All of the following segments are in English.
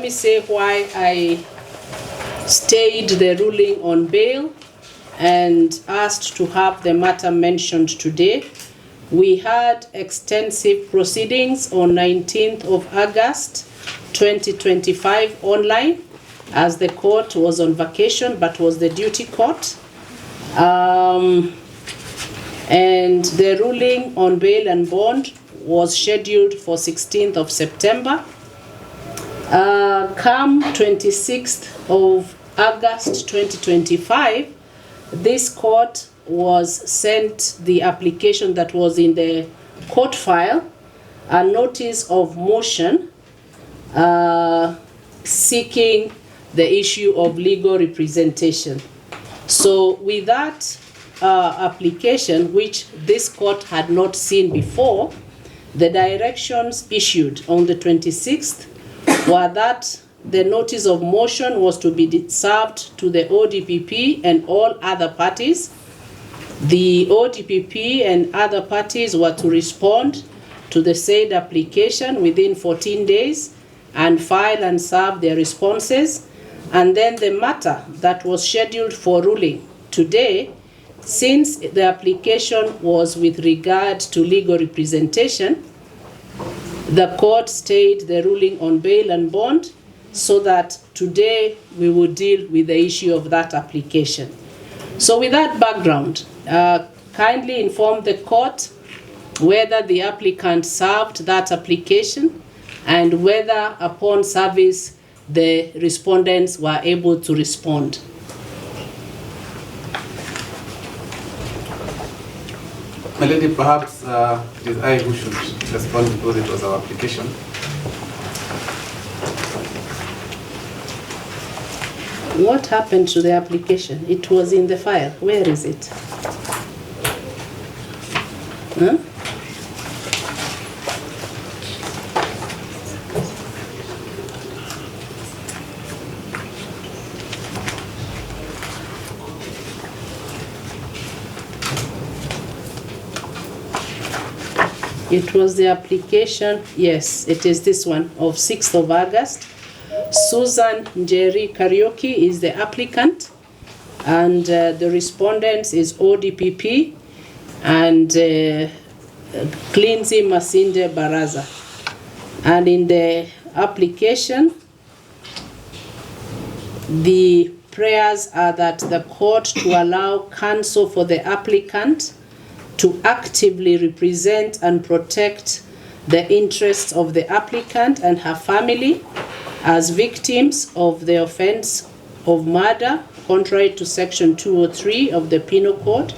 me say why I stayed the ruling on bail and asked to have the matter mentioned today. We had extensive proceedings on 19th of August 2025 online, as the court was on vacation but was the duty court. And the ruling on bail and bond was scheduled for 16th of September. Come 26th of August 2025, this court was sent the application that was in the court file, a notice of motion seeking the issue of legal representation. So with that application, which this court had not seen before, the directions issued on the 26th were that the notice of motion was to be served to the ODPP and all other parties. The ODPP and other parties were to respond to the said application within 14 days and file and serve their responses. And then the matter that was scheduled for ruling today, since the application was with regard to legal representation, the court stayed the ruling on bail and bond so that today we will deal with the issue of that application. So with that background, kindly inform the court whether the applicant served that application and whether upon service the respondents were able to respond. My lady, perhaps it is I who should respond because it was our application. What happened to the application? It was in the file. Where is it? Huh? It was the application, yes, it is this one, of 6th of August. Susan Njeri Karaoke is the applicant, and the respondents is ODPP and Klinzy Masinde Barasa. And in the application, the prayers are that the court to allow counsel for the applicant to actively represent and protect the interests of the applicant and her family as victims of the offense of murder, contrary to Section 203 of the Penal Code.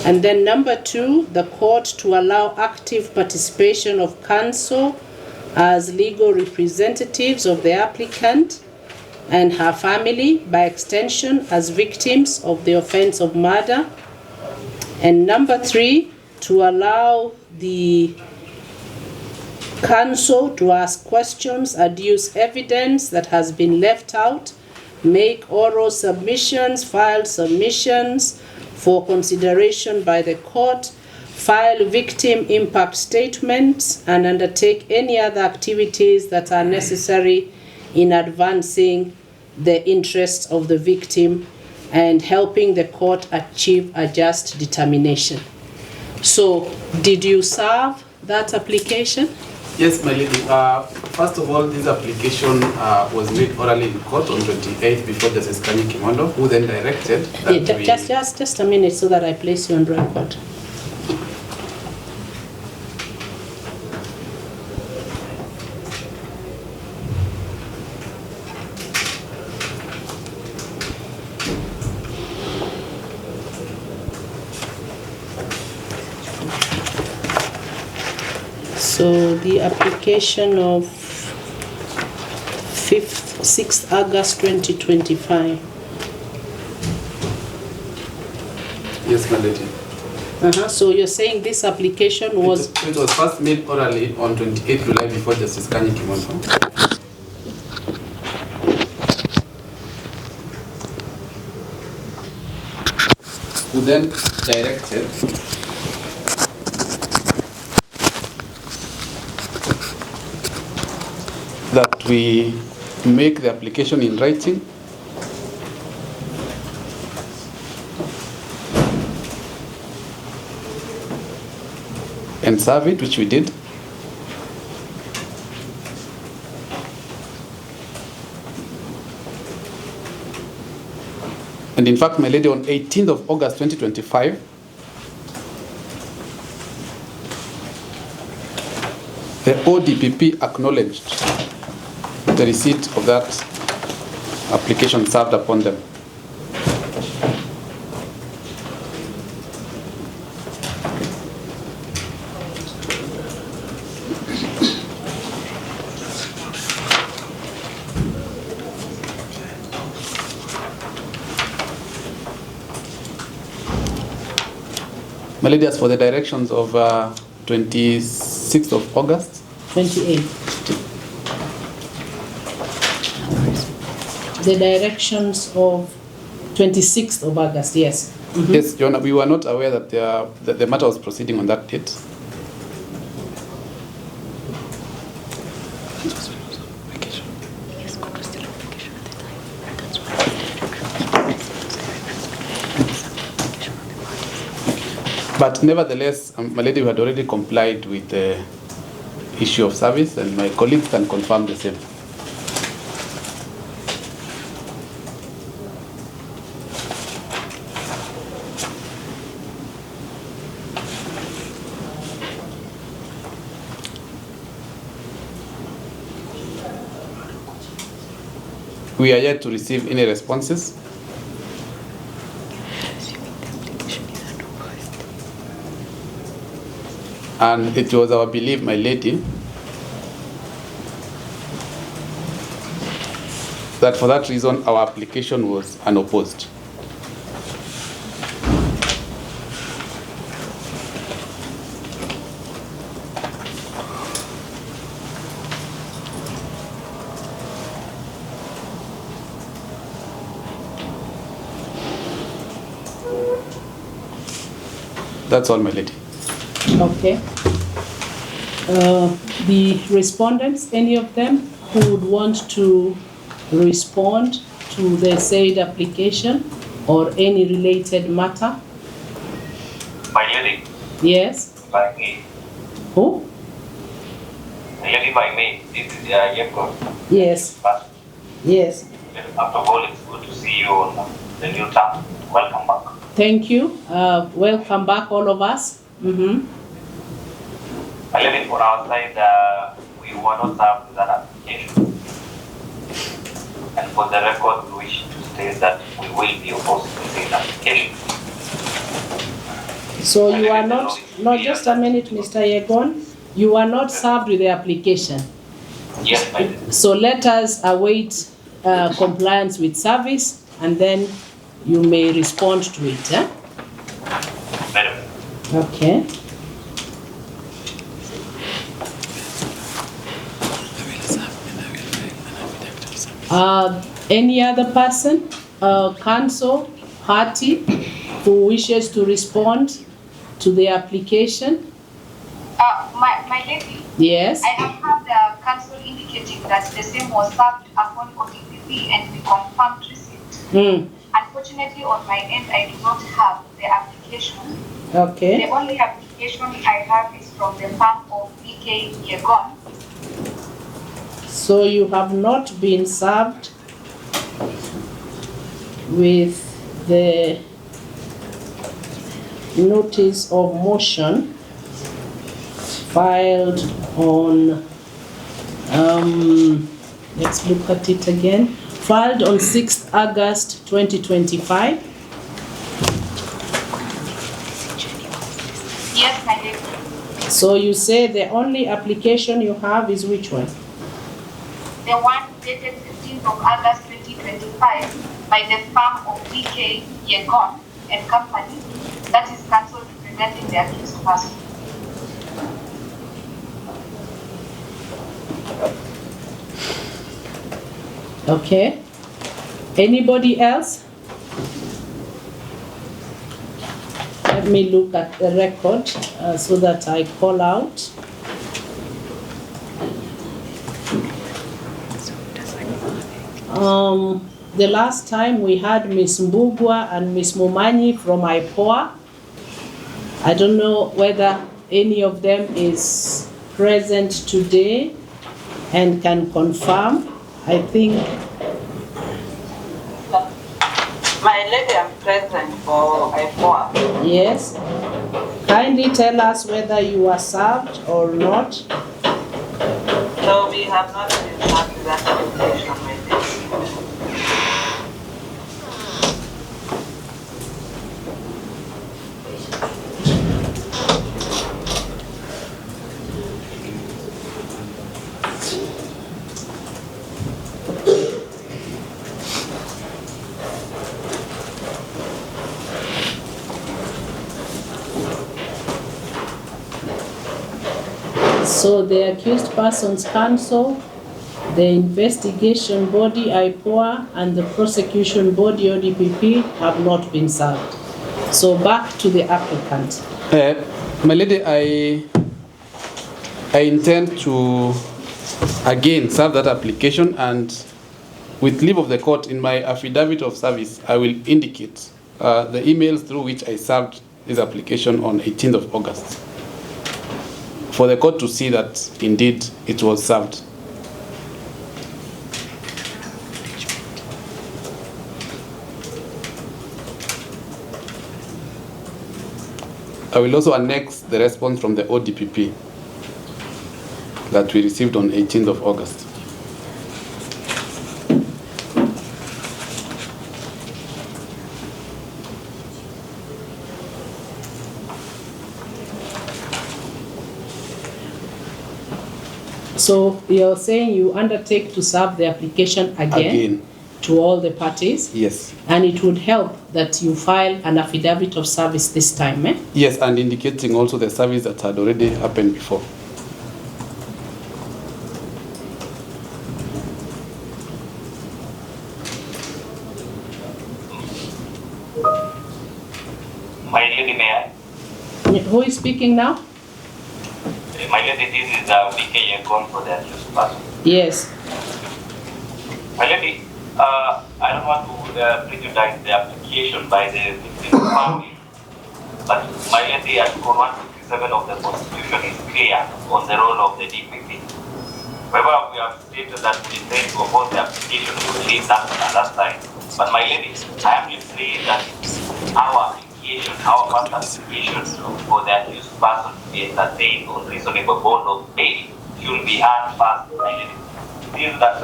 And then number 2, the court to allow active participation of counsel as legal representatives of the applicant and her family, by extension as victims of the offense of murder. And number 3, to allow the counsel to ask questions, adduce evidence that has been left out, make oral submissions, file submissions for consideration by the court, file victim impact statements, and undertake any other activities that are necessary in advancing the interests of the victim and helping the court achieve a just determination. So, did you serve that application? Yes, my lady. First of all, this application was made orally in court on 28th before Justice Kani Kimondo, who then directed that just a minute so that I place you on record. So the application of 6th August 2025. Yes, my lady. So you're saying this application was... It was first made orally on 28th July before Justice Kani Kimondo. Who then directed that we make the application in writing, and serve it, which we did. And in fact, my lady, on 18th of August 2025, the ODPP acknowledged the receipt of that application served upon them. My lady, as for the directions of 26th of August. 28. The directions of 26th of August, yes. Mm-hmm. Yes, Your Honor, we were not aware that the matter was proceeding on that date. But nevertheless, my lady, we had already complied with the issue of service, and my colleagues can confirm the same. We are yet to receive any responses. And it was our belief, my lady, that for that reason our application was unopposed. That's all, my lady. Okay. The respondents, any of them who would want to respond to the said application or any related matter? My lady. Yes. By me. Who? My lady, by me. This is Yeko. Yes. Yes. After all, it's good to see you on the new term. Welcome back. Thank you. Welcome back, all of us. Mm-hmm. My lady, on our side, we were not served with an application. And for the record, we wish to state that we will be opposed to this application. So you are not, just a minute, Mr. Yegon. You are not served with the application. Yes, my lady. So let us await compliance with service, and then you may respond to it. Eh? Madam. Okay. Any other person, council, party, who wishes to respond to the application? My lady. Yes. I have had the council indicating that the same was served upon ODPP and we confirmed receipt. Unfortunately, on my end, I do not have the application. Okay. The only application I have is from the farm of BK Yegon. So you have not been served with the notice of motion filed on, let's look at it again, filed on 6th August 2025. Yes, my lady. So you say the only application you have is which one? The one dated 15th of August 2025 by the firm of BK Yegon and Company, that is counsel representing the accused person. Okay. Anybody else? Let me look at the record so that I call out. The last time we had Miss Mbugwa and Miss Mumanyi from IPOA. I don't know whether any of them is present today and can confirm. I think. My lady, I'm present for IPOA. Yes. Kindly tell us whether you are served or not. No, we have not been served with that application, my lady. So the accused persons counsel, the investigation body IPOA and the prosecution body ODPP have not been served. So back to the applicant. My lady, I intend to again serve that application, and with leave of the court, in my affidavit of service, I will indicate the emails through which I served this application on 18th of August. For the court to see that indeed it was served. I will also annex the response from the ODPP that we received on 18th of August. So you're saying you undertake to serve the application again to all the parties? Yes. And it would help that you file an affidavit of service this time, eh? Yes, and indicating also the service that had already happened before. My lady, may I? Who is speaking now? My lady, this is VK Yegon for the accused person. Yes. My lady, I don't want to prejudice the application by the victim family, but my lady, Article 157 of the Constitution is clear on the role of the DPP. However, we have stated that we intend to oppose the application to leave that last time. But my lady, I am just saying that our application, our first application for the accused person to be entertained on reasonable bond of bail should be heard first, my lady. This is that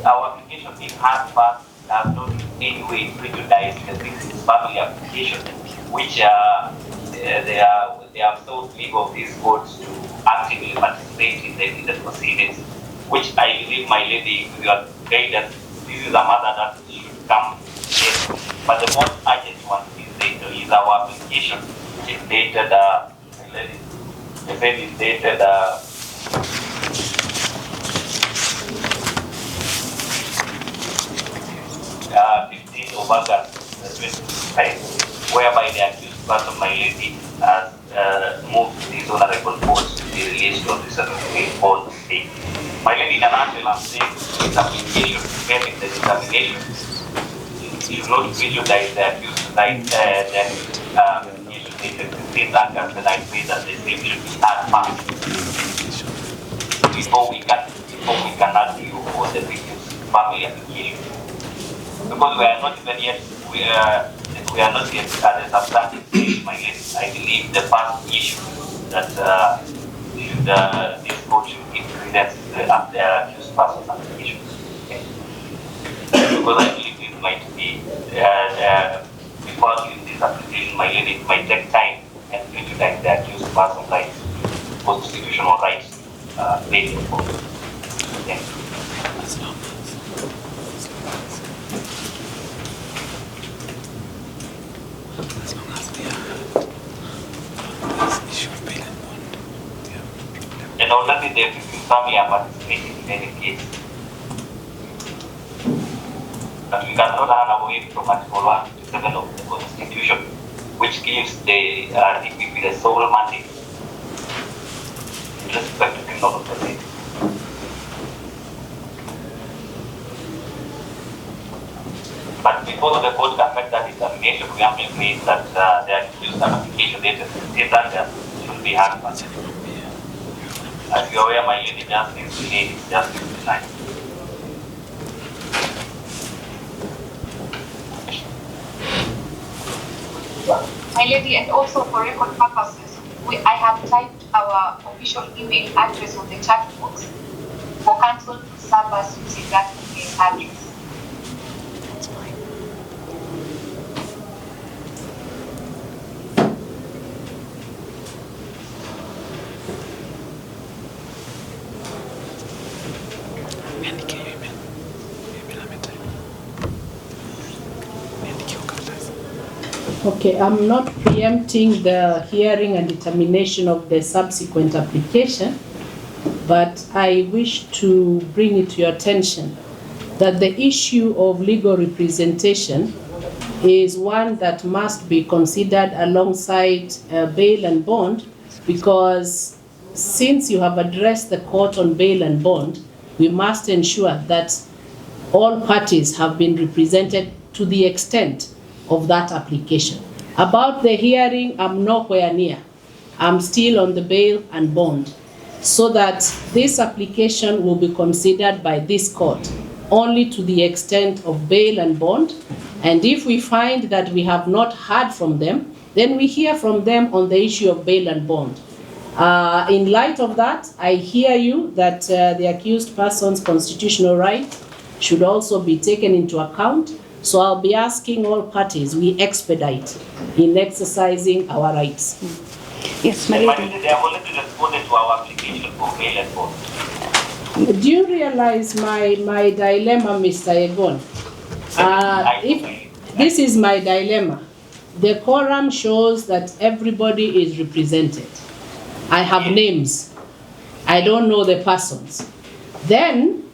our application being heard first does not in any way prejudice the victim's family application, which they have sought leave of these courts to actively participate in the proceedings, which I believe, my lady, with your guidance, this is a matter that should come later. But the most urgent one is our application, which is dated, the same is dated 15th of August 2025, whereby the accused person, my lady, has moved these honorable courts to be released on the bond state. My lady, in a nutshell, I'm saying this application, pending the determination, should not prejudice the accused right, the application dated 15th August, and I say that the same should be heard first before we can argue on the victim's family application. Because we are not even yet, we are not yet at the substantive stage, my lady. I believe the first issue that this court should give credence to the accused person's application. Okay. Because I believe this might be, before doing this application, my lady, it might take time and prejudice the accused person's rights, constitutional rights, made in court. Thank you. And already the victim family are participating in any case. But we cannot run away from Article 157 of the Constitution, which gives the DPP the sole mandate with respect to criminal proceedings. But before the court can make that determination, we have to agree that the accused application date is that should be had. As you are aware, my lady, justice delayed is justice denied. My lady, and also for record purposes, I have typed our official email address on the chat box for council to serve us using that email address. Okay, I'm not preempting the hearing and determination of the subsequent application, but I wish to bring it to your attention that the issue of legal representation is one that must be considered alongside bail and bond, because since you have addressed the court on bail and bond, we must ensure that all parties have been represented to the extent of that application. About the hearing, I'm nowhere near. I'm still on the bail and bond, so that this application will be considered by this court only to the extent of bail and bond. And if we find that we have not heard from them, then we hear from them on the issue of bail and bond. In light of that, I hear you that the accused person's constitutional right should also be taken into account. So I'll be asking all parties we expedite in exercising our rights. Yes, my lady. They have already responded to our application for bail and bond. Do you realize my dilemma, Mr. Egon? If this is my dilemma, the quorum shows that everybody is represented. I have names. I don't know the persons. Then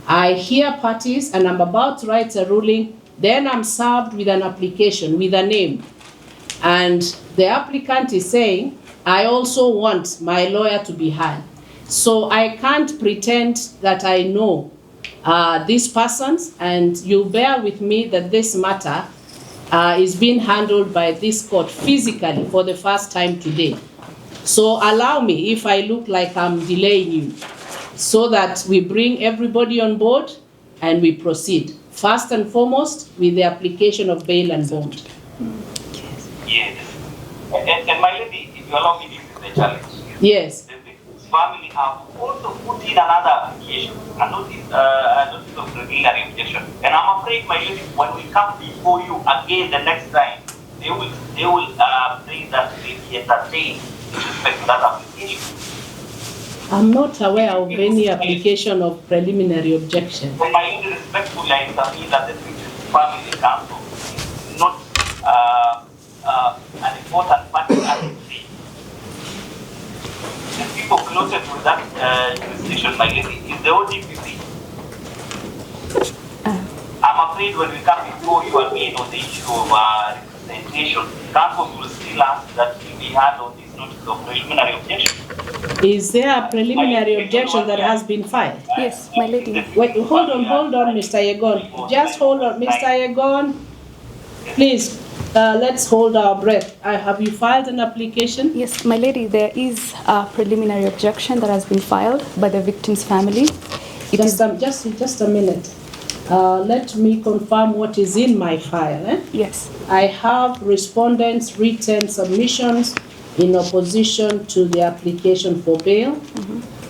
I hear parties and I'm about to write a ruling. Then I'm served with an application with a name. And the applicant is saying, I also want my lawyer to be heard. So I can't pretend that I know these persons, and you'll bear with me that this matter is being handled by this court physically for the first time today. So allow me, if I look like I'm delaying you, so that we bring everybody on board and we proceed. First and foremost, with the application of bail and bond. Yes. And my lady, if you allow me, this is the challenge. Yes. The family have also put in another application, a notice of preliminary objection. And I'm afraid, my lady, when we come before you again the next time, they will say that they be entertained with respect to that application. I'm not aware of any application of preliminary objection. When my lady, respectfully, I intervene that the family council is not an important party at this stage. The people closest with that jurisdiction, my lady, is the ODPC. I'm afraid when we come before you again on the issue of representation, council will still ask that we had on this notice of preliminary objection. Is there a preliminary objection that has been filed? Yes, my lady. Wait, hold on, Mr. Yegon. Just hold on, Mr. Yegon. Please, let's hold our breath. Have you filed an application? Yes, my lady, there is a preliminary objection that has been filed by the victim's family. Just a minute. Let me confirm what is in my file. Yes. I have respondents' written submissions in opposition to the application for bail.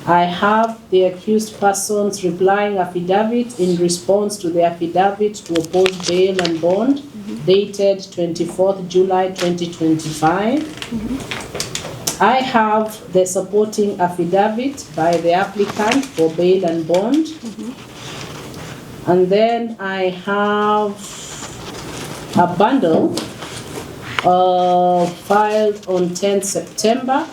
I have the accused person's replying affidavit in response to the affidavit to oppose bail and bond, dated 24th July 2025. I have the supporting affidavit by the applicant for bail and bond. And then I have a bundle filed on 10th September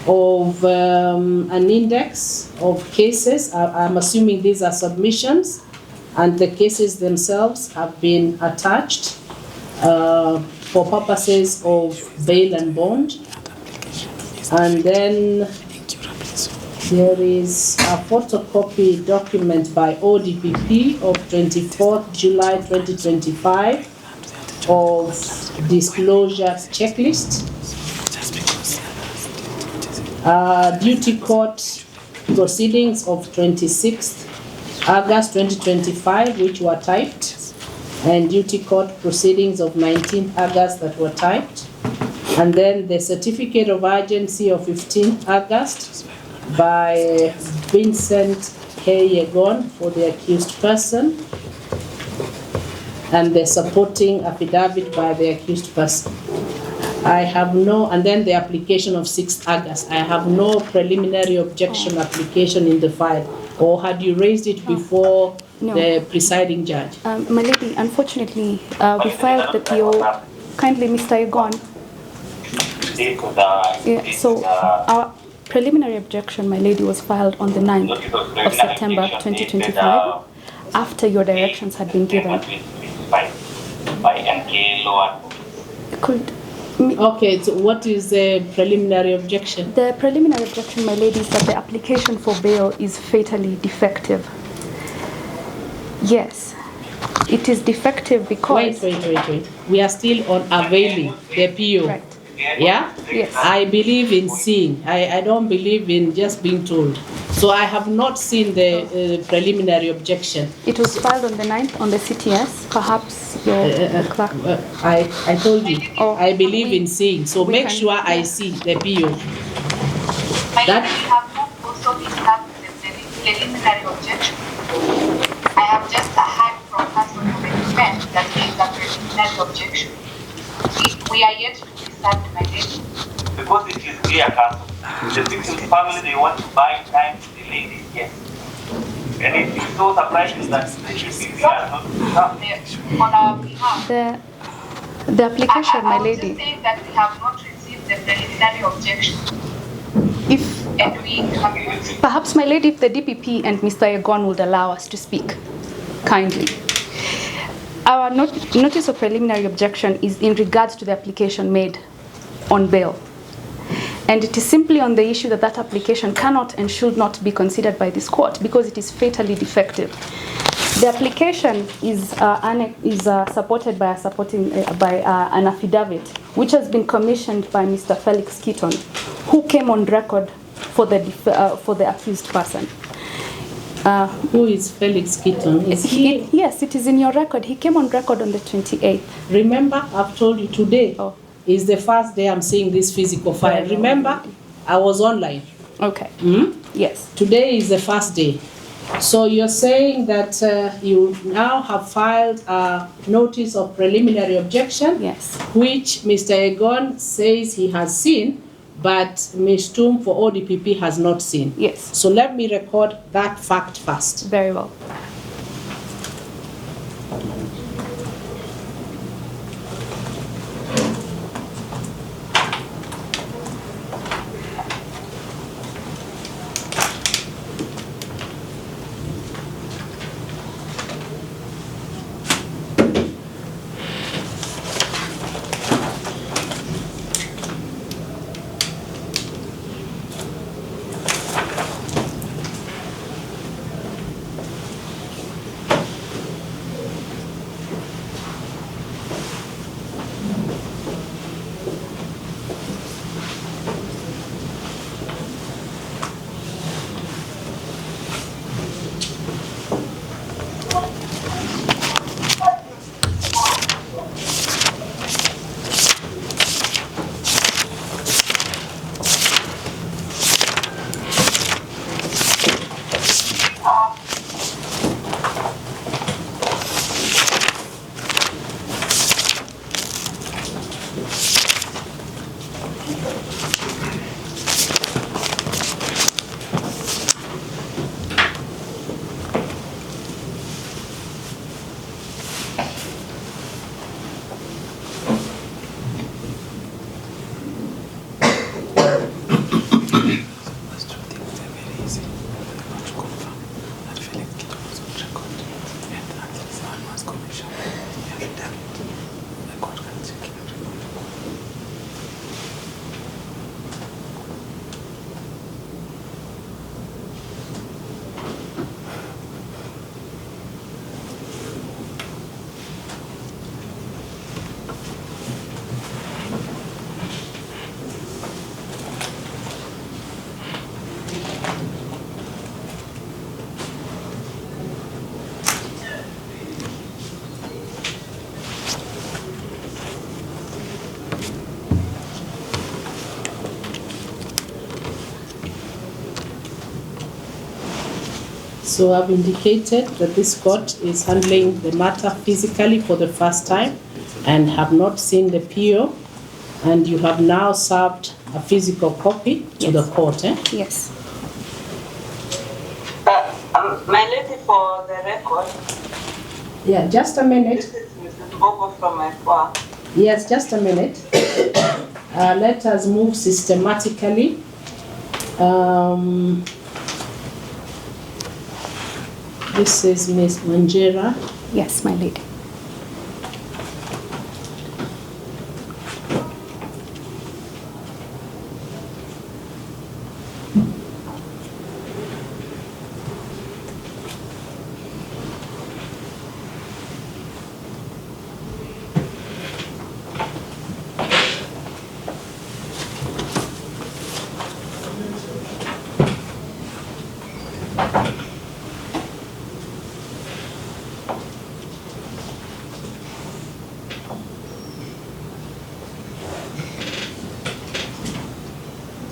of an index of cases. I'm assuming these are submissions, and the cases themselves have been attached for purposes of bail and bond. And then There is a photocopy document by ODPP of 24th July 2025 of disclosure checklist. Duty court proceedings of 26th August 2025, which were typed, and duty court proceedings of 19th August that were typed, and then the certificate of urgency of 15th August by Vincent K. Yegon for the accused person, and the supporting affidavit by the accused person. I have no, and then the application of 6th August. I have no preliminary objection application in the file. Or had you raised it before No. the presiding judge? My lady, unfortunately, we filed the PO. Kindly, Mr. Yegon. Yeah, so our preliminary objection, my lady, was filed on the 9th of September 2025 after your directions had been given. Could, Okay, so what is the preliminary objection? the preliminary objection, my lady, is that the application for bail is fatally defective. Yes, it is defective because... Wait. We are still on availing the PO. Right. Yeah? Yes. I believe in seeing. I don't believe in just being told. So I have not seen the preliminary objection. It was filed on the 9th on the CTS. Perhaps your clerk... I told you, Oh, I believe in seeing. So we make can- sure I see the PO. My That- lady, we have not also been done with the preliminary objection. I have just heard from counsel for the defense that there is a preliminary objection. We are yet to be served, my lady. Because it is clear, counsel. The victim's family, they want to buy time to delay this case. And it is so surprising that the DPP has not come. On our behalf. The application, my I was just lady, saying that we have not received the preliminary objection. if And we have... perhaps, my lady, if the DPP and Mr. Yegon would allow us to speak, kindly. Our notice of preliminary objection is in regards to the application made on bail. And it is simply on the issue that that application cannot and should not be considered by this court because it is fatally defective. The application is supported by an affidavit which has been commissioned by Mr. Felix Keaton, who came on record for the accused person. Who is Felix Keaton? Is he? Yes, it is in your record. He came on record on the 28th. Remember, I've told you today is the first day I'm seeing this physical file. Remember, I was online. Okay. Yes. Today is the first day. So you're saying that you now have filed a notice of preliminary objection, Yes. which Mr. Egon says he has seen, but Ms. Toom for ODPP has not seen. Yes. So let me record that fact first. Very well. So I've indicated that this court is handling the matter physically for the first time and have not seen the PO, and you have now served a physical copy to the court. Yes. My lady, for the record. Yeah, just a minute. This is Mrs. Bogo from my farm. Yes, just a minute. Let us move systematically. This is Ms. Manjera. Yes, my lady.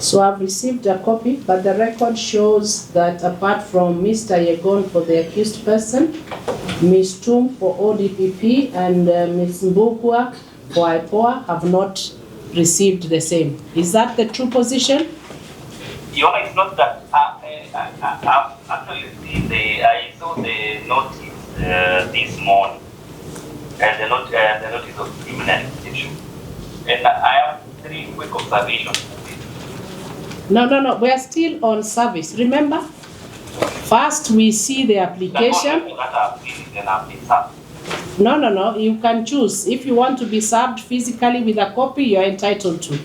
So I've received a copy, but the record shows that apart from Mr. Yegon for the accused person, Ms. Tum for ODPP and Ms. Mbugua for IPOA have not received the same. Is that the true position? Your Honor, it's not that. I've actually seen I saw the notice this morning, and the notice of criminal investigation. And I have 3 quick observations. No, we are still on service. Remember, first we see the application. No, you can choose. If you want to be served physically with a copy, you're entitled to.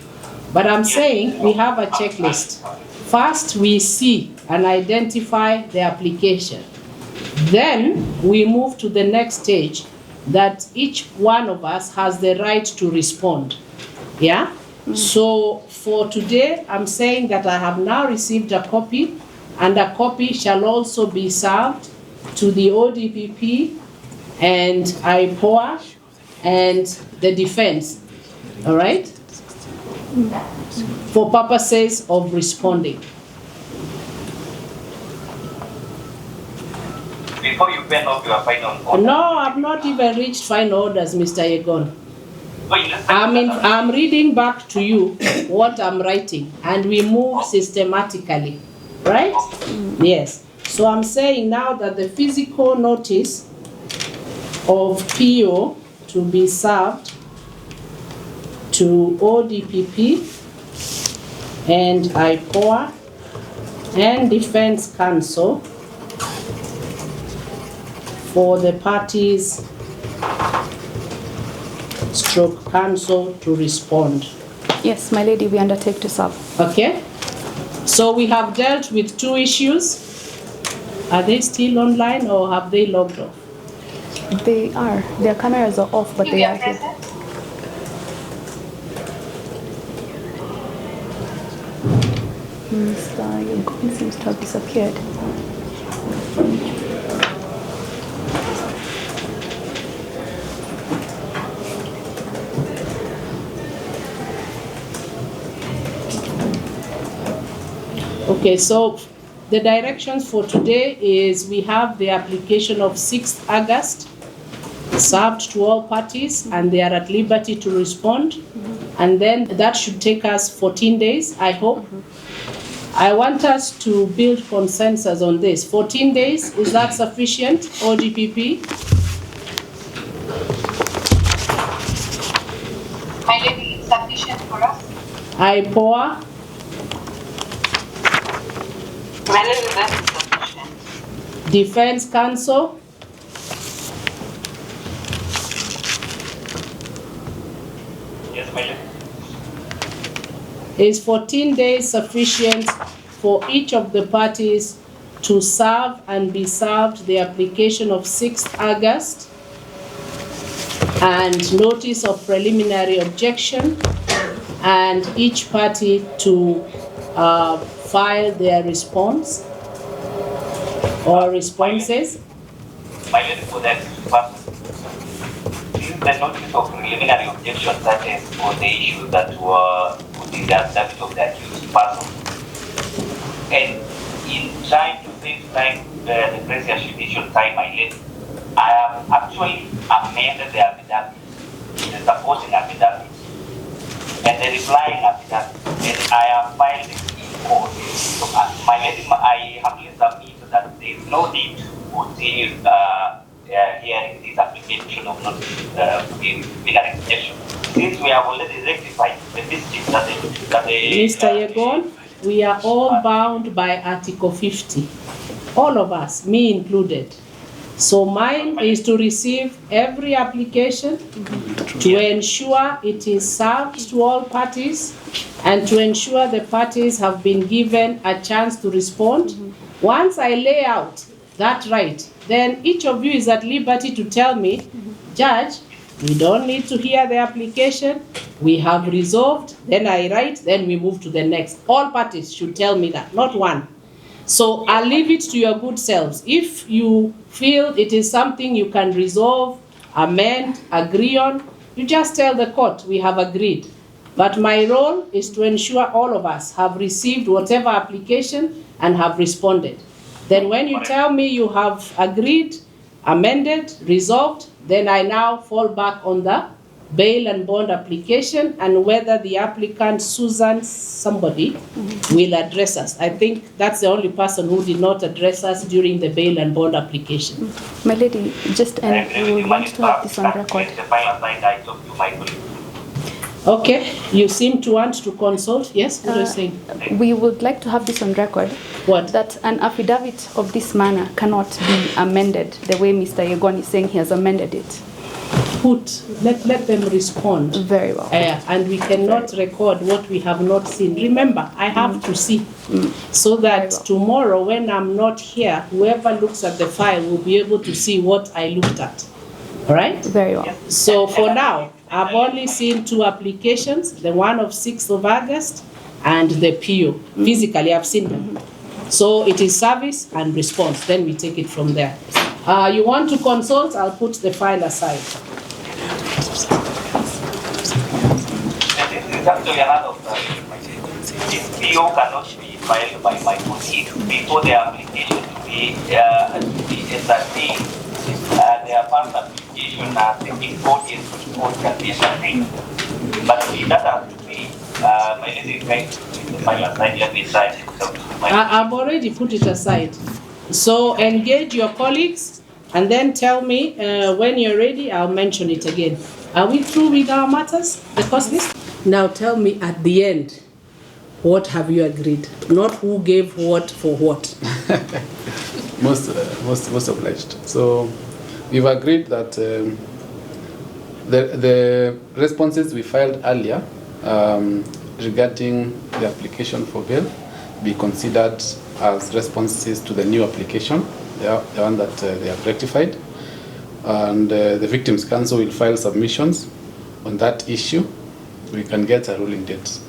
But I'm saying we have a checklist. First, we see and identify the application. Then we move to the next stage, that each one of us has the right to respond. Yeah? So for today, I'm saying that I have now received a copy, and a copy shall also be served to the ODPP and IPOA and the defense, all right? For purposes of responding. Before you pen off your final order. No, I've not even reached final orders, Mr. Yegon. I'm reading back to you what I'm writing, and we move systematically, right? Yes. So I'm saying now that the physical notice of PO to be served to ODPP and IPOA and Defense Counsel for the parties stroke counsel to respond. Yes, my lady, we undertake to serve. Okay. So we have dealt with 2 issues. Are they still online or have they logged off? They are. Their cameras are off, but they are here. Mr. Yegon seems to have disappeared. Okay, so the directions for today is we have the application of 6th August served to all parties, and they are at liberty to respond. And then that should take us 14 days, I hope. I want us to build consensus on this. 14 days, is that sufficient, ODPP? My lady, it's sufficient for us. IPOA? My lady, that is sufficient. Defense Counsel? Yes, my lady. Is 14 days sufficient for each of the parties to serve and be served the application of 6th August and notice of preliminary objection, and each party to file their response or responses? My lady, for that first, this is the notice of preliminary objection, that is for the issues that were put in the affidavit of the accused person. And in trying to save time, the previous judicial time I left, I have actually amended the affidavit, the supporting affidavit, and the replying affidavit, and I have filed it in court. So I humbly submit that there is no need to continue hearing this application of not legal extension. Since we have already rectified the mistake that Mr. Yegon, we are all bound by Article 50. All of us, me included. So mine is to receive every application, to ensure it is served to all parties, and to ensure the parties have been given a chance to respond. Once I lay out that right, then each of you is at liberty to tell me, Judge, we don't need to hear the application, we have resolved, then I write, then we move to the next. All parties should tell me that, not one. So I'll leave it to your good selves. If you feel it is something you can resolve, amend, agree on, you just tell the court, we have agreed. But my role is to ensure all of us have received whatever application and have responded. Then when you tell me you have agreed, amended, resolved, then I now fall back on the bail and bond application and whether the applicant, Susan, somebody, will address us. I think that's the only person who did not address us during the bail and bond application. My lady, just and we want to have this on record. Okay, you seem to want to consult. Yes, what are you saying? We would like to have this on record. What? That an affidavit of this manner cannot be amended the way Mr. Yegon is saying he has amended it. Let them respond. Very well. And we cannot record what we have not seen. Remember, I have to see. So that tomorrow when I'm not here, whoever looks at the file will be able to see what I looked at. All right? Very well. So for now, I've only seen 2 applications, the one of 6th of August and the PO. Physically, I've seen them. So it is service and response. Then we take it from there. You want to consult? I'll put the file aside. This is actually another this PO cannot be filed by my colleague before the application to be entertained. Their first application taking 4 years to court can be entertained. But if that has to be, my lady is going to put the file aside. Let me try. I've already put it aside. So engage your colleagues and then tell me when you're ready, I'll mention it again. Are we through with our matters, the cost list? Now tell me at the end, what have you agreed? Not who gave what for what. Most obliged. So we've agreed that the responses we filed earlier regarding the application for bail be considered as responses to the new application, the one that they have rectified. And the Victims' Council will file submissions on that issue. We can get a ruling date.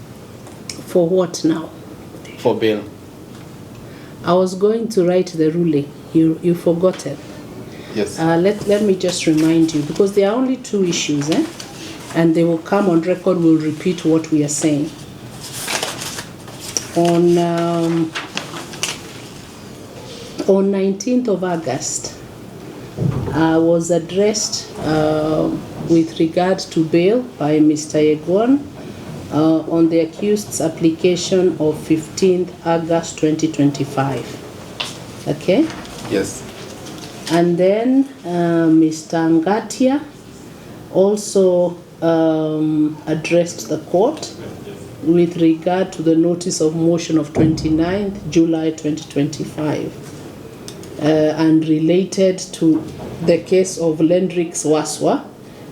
For what now? For bail. I was going to write the ruling. You forgot it. Yes. Let me just remind you, because there are only 2 issues, and they will come on record. We'll repeat what we are saying. On 19th of August, was addressed with regard to bail by Mr. Yegon on the accused's application of 15th August 2025. Okay? Yes. And then Mr. Ngatia also addressed the court with regard to the notice of motion of 29th July 2025 and related to the case of Lendrix Waswa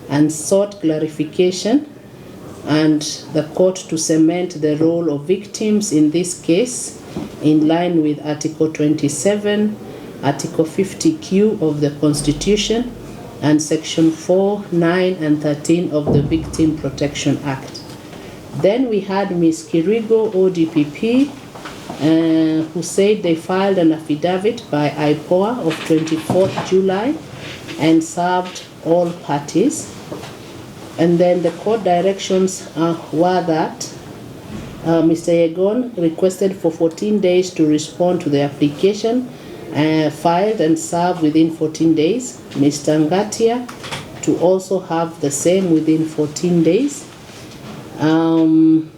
and sought clarification and the court to cement the role of victims in this case in line with Article 27, Article 50Q of the Constitution and Section 4, 9 and 13 of the Victim Protection Act. Then we had Ms. Kirigo ODPP who said they filed an affidavit by IPOA of 24th July and served all parties. And then the court directions were that Mr. Yegon requested for 14 days to respond to the application filed and served within 14 days. Mr. Ngatia to also have the same within 14 days. And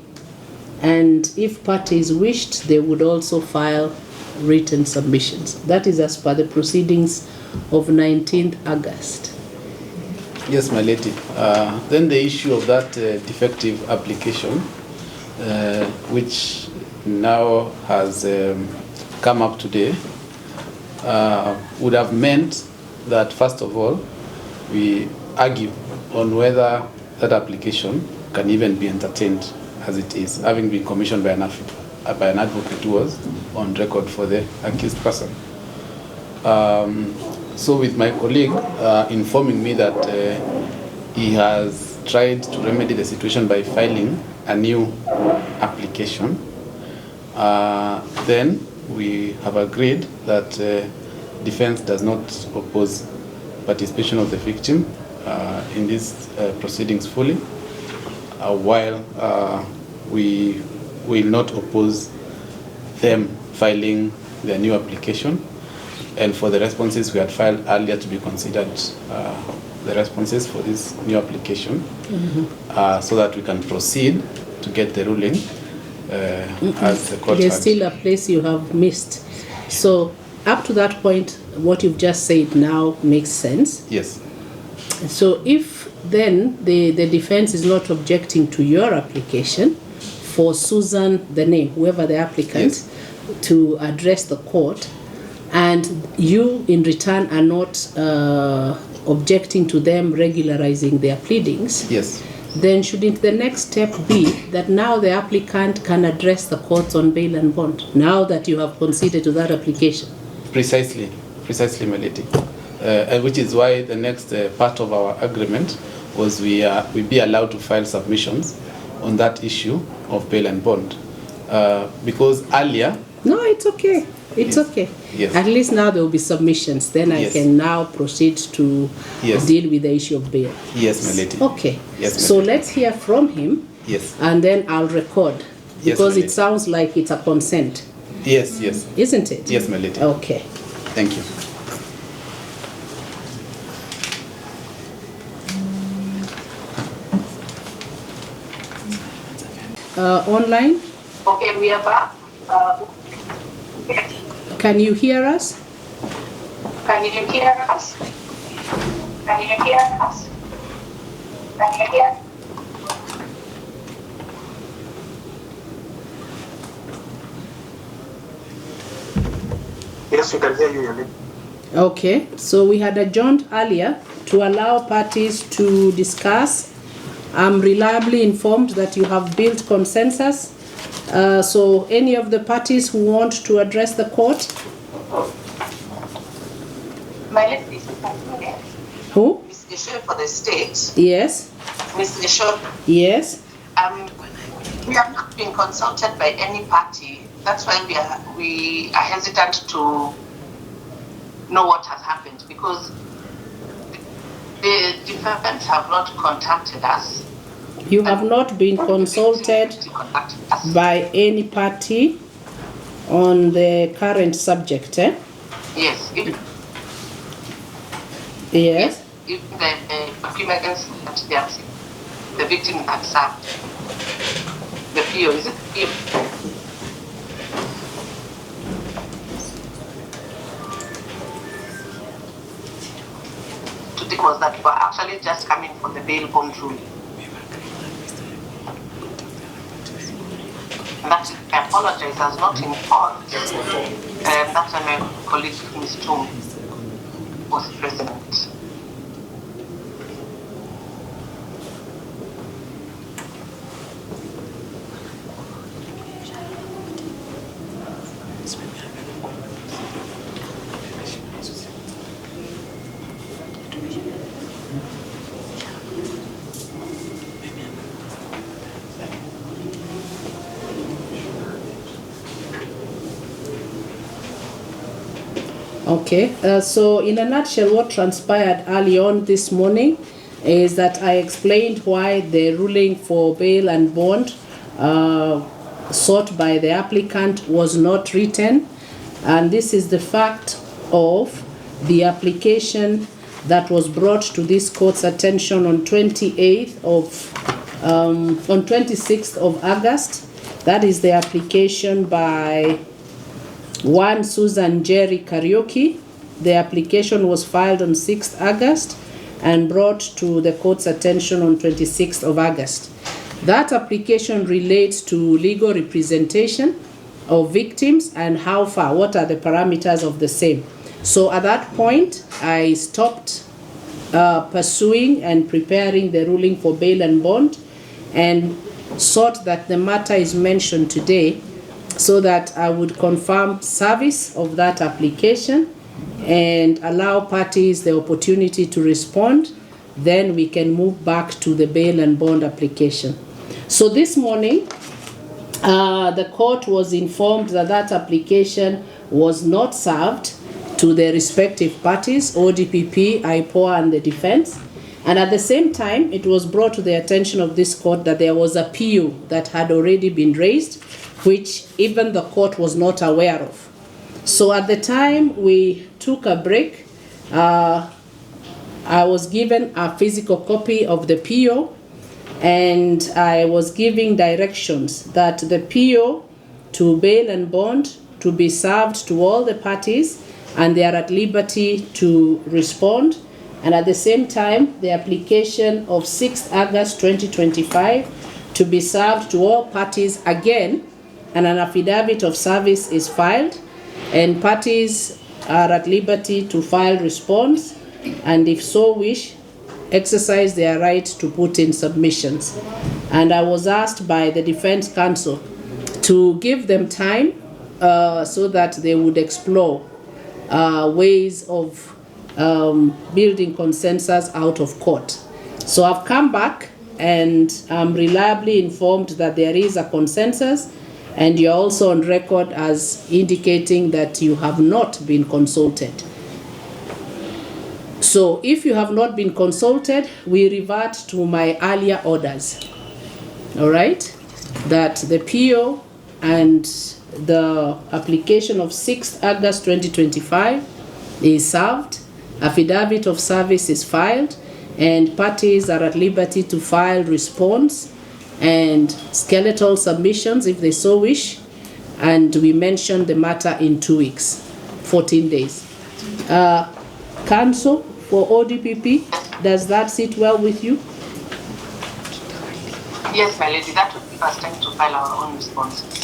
if parties wished, they would also file written submissions. That is as per the proceedings of 19th August. Yes, my lady. Then the issue of that defective application, which now has come up today, would have meant that, first of all, we argue on whether that application can even be entertained as it is, having been commissioned by an advocate who was on record for the accused person. So with my colleague informing me that he has tried to remedy the situation by filing a new application, then we have agreed that defense does not oppose participation of the victim in these proceedings fully, while we will not oppose them filing their new application, and for the responses we had filed earlier to be considered the responses for this new application, so that we can proceed to get the ruling as the court There's had. still a place you have missed. So up to that point, what you've just said now makes sense. Yes. So if then the defense is not objecting to your application for Susan, the name, whoever the applicant, Yes, to address the court, and you in return are not objecting to them regularizing their pleadings, yes, then shouldn't the next step be that now the applicant can address the courts on bail and bond, now that you have conceded to that application? precisely, my lady. And which is why the next part of our agreement was we be allowed to file submissions on that issue of bail and bond, because earlier. No, it's okay. It's Yes. okay. Yes. At least now there will be submissions. Then I Yes. can now proceed to Yes. deal with the issue of bail. Yes, my lady. Okay. Yes, my So lady. let's hear from him, Yes, and then I'll record, Yes, because my it lady. sounds like it's a consent, yes, yes, isn't it? yes, my lady. Okay. Thank you. Online, Okay, we are back. can you hear us? Can you hear us? Can you hear us? Can you hear? Yes, we can hear you, Yoli. Okay. So we had adjourned earlier to allow parties to discuss. I'm reliably informed that you have built consensus. So any of the parties who want to address the court? My name is Who? Ms. Geshe for the state. Yes. Ms. Geshe, Yes. we have not been consulted by any party. That's why we are hesitant to know what has happened, because the defendants have not contacted us. You have not been consulted by any party on the current subject, eh? Yes. Yes. If the documents that the victim had served, the PO, is it PO? Today was that we were actually just coming for the bail bond ruling. That I apologize, has not informed that my colleague Ms. Tom was present. Okay, so in a nutshell, what transpired early on this morning is that I explained why the ruling for bail and bond sought by the applicant was not written, and this is the fact of the application that was brought to this court's attention on 26th of August. That is the application by one Susan Jerry Karaoke. The application was filed on 6th August and brought to the court's attention on 26th of August. That application relates to legal representation of victims and how far, what are the parameters of the same. So at that point, I stopped pursuing and preparing the ruling for bail and bond and sought that the matter is mentioned today so that I would confirm service of that application and allow parties the opportunity to respond. Then we can move back to the bail and bond application. So this morning, the court was informed that that application was not served to the respective parties, ODPP, IPOA, and the defense. And at the same time, it was brought to the attention of this court that there was a PO that had already been raised, which even the court was not aware of. So at the time we took a break, I was given a physical copy of the PO, and I was giving directions that the PO to bail and bond to be served to all the parties, and they are at liberty to respond. And at the same time, the application of 6th August 2025 to be served to all parties again, and an affidavit of service is filed, and parties are at liberty to file response, and if so wish, exercise their right to put in submissions. And I was asked by the defense counsel to give them time so that they would explore ways of building consensus out of court. So I've come back and I'm reliably informed that there is a consensus, and you're also on record as indicating that you have not been consulted. So if you have not been consulted, we revert to my earlier orders, all right? That the PO and the application of 6th August 2025 is served, affidavit of service is filed, and parties are at liberty to file response and skeletal submissions if they so wish, and we mentioned the matter in 2 weeks, 14 days. Counsel for ODPP, does that sit well with you? Yes, my lady, that would give us time to file our own responses.